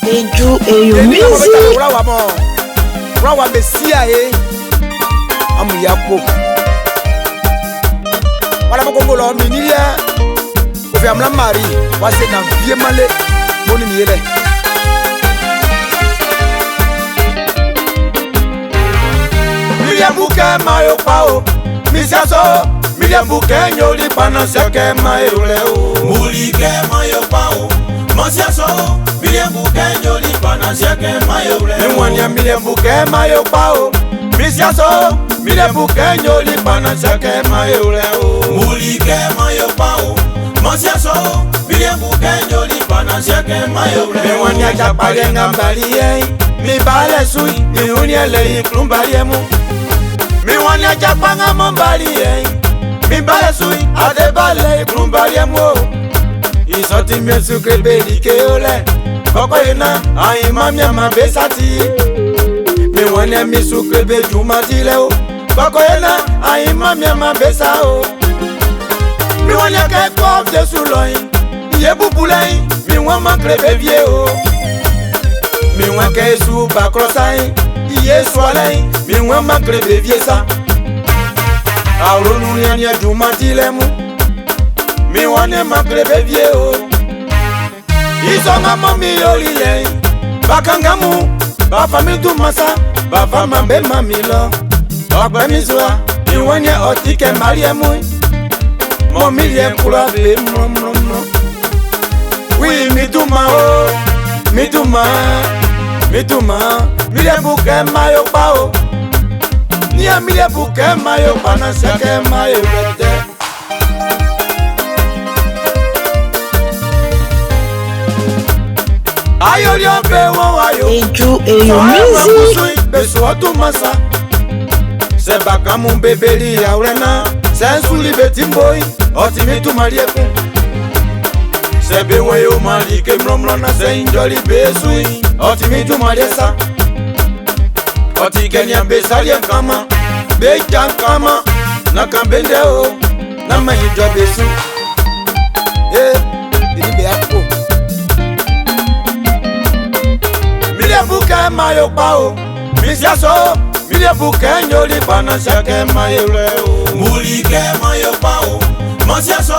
Eju eyo music. Rawa Messia amu yapo. Wala mokongolo minilia. Ofi amla mari wase na vie male boni miele. Milia buke mayo pao. Misiaso milia buke nyoli pana seke mayo leo. Mulike mayo pao. Masiaso milia buke nyoli pana seke mayo leo. Mwanya milia buke mayo pao. Misiaso milia buke nyoli pana seke mayo leo. Mulike mayo pao. Masiaso milia buke nyoli pana seke mayo leo. Mwanya chapale ngambaliye. Mi bale sui mi uniele iklumbaliemu. Mi wania chapanga mombaliye. Mi bale sui ade bale iklumbaliemu. Isoti miesu krebe ole. Koko ina aima miama besati. Mi wania misu krebe jumatile. Koko ina aima miama besao. Mi wania ke kof jesu loin. Ye bubulai mi wama krebe vieo. Mi wan ke su bakrosai. Iye swalai mi wama krebe viesa. Auronu nyanya jumatile mu. Mi wane makrebe vieo. Isonga mami yolile. Bakangamu bafami dumasa. Bafama be mamilo. Okwe mizwa mi wane otike mariemu. Momilie kula be mro mro mro. Oui mituma o. Mituma. Mituma. Milie buke mayo pao. Nia milie buke mayo pana seke mayo rete. Ayo lion pe won ayo. Eju eyo music. Beso atumasa. Se bakamu bebeli ya urena. Se nsuli betimboy. Otimitu malieku. Se bewe yo malike mromlo na se injoli besui. Otimitu maliesa. Oti Kenya besalia kama. Beja kama. Nakambende o. Na mayinjo besu. Ini be akpo. Milia buke mayo pao. Misiaso milia buke nyoli pana seke mayo leo. Mulike mayo pao. Masiaso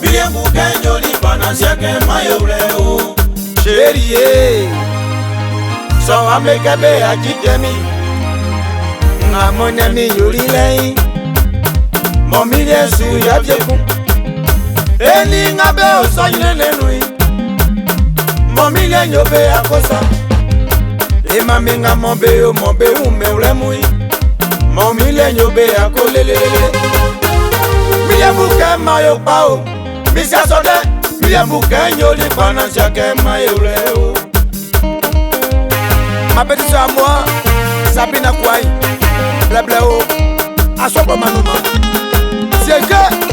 milia buke nyoli pana seke mayo leo. Chérie, so amekebe ajitemi. Ngamonya mi yulilei. Momilie su yabyeku. Eni ngabe osanyile nenui. Momilie nyobe akosa. Imami nga mobe yo mobe ume ulemui. Momilie nyobe akolelele. Milia buke mayo pao. Misia sode. Milia buke nyoli pana seke mayo leo. Ma petite soeur à moi, Sabina Kouaï. Blé o. Asopo manuma. C'est que.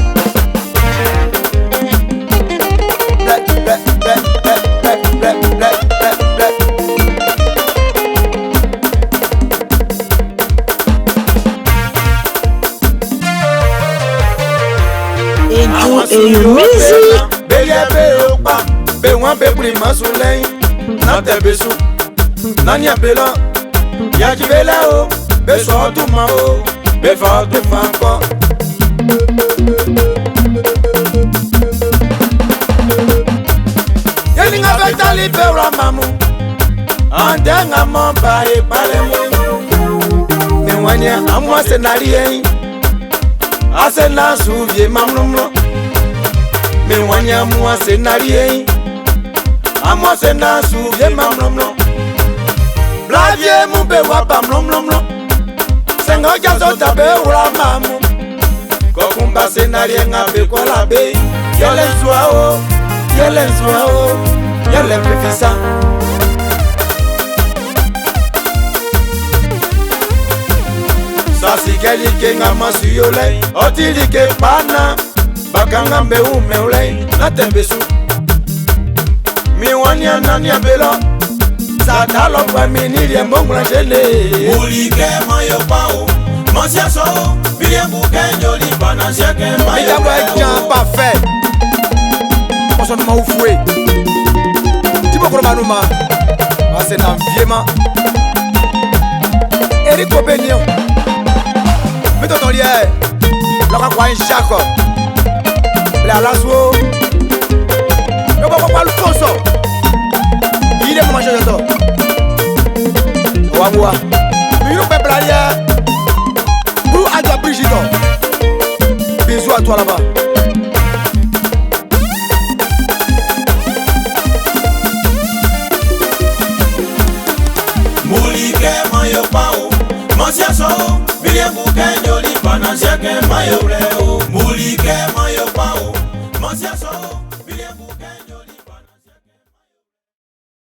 Eju eyo music. Beye be opa. Be wan be prima soleil. Nante besu. Nanya bela. Yaji bela o. Be so tuma o. Be fa tuma ko. Yeni nga betali be ramamu. Ande nga momba e palemu. Me wanya amwa senalien. Asena suvie mamlumlo. Me wanya mua senalien. Amwa sena suvie mamlumlo. Blavie mu be wapa mlumlumlo. Sengo jaso tabe ura mamu. Kokumba senalien nga be kwa la be. Yole zwa o. Yole zwa o. Yole pefisa. Sasi keli ke nga masu yolei. Otili ke pana. Bakanga mbe ume ulei. Natembesu. Mi wania nania bela. Satalo kwa minilie mbongula jele. Mulike mayo pao. Masiaso milia buke nyoli pana seke mayo Mila wa jan parfait. On s'en m'a oufoué. Tibo kono manuma. c'est un viement. Eric Obénion. Mais ton lié. L'on a quoi un Jacob. La Laswo. Le papa Alfonso. Il est manger de toi. Ouamoua. Mais il nous fait plaisir. Pour Adia Brigitte. Bisous à toi là-bas. Mulike mayo pao, masiaso, biliengu kenyo li panansia ke mayo leo. Mulike mayo pao, masiaso.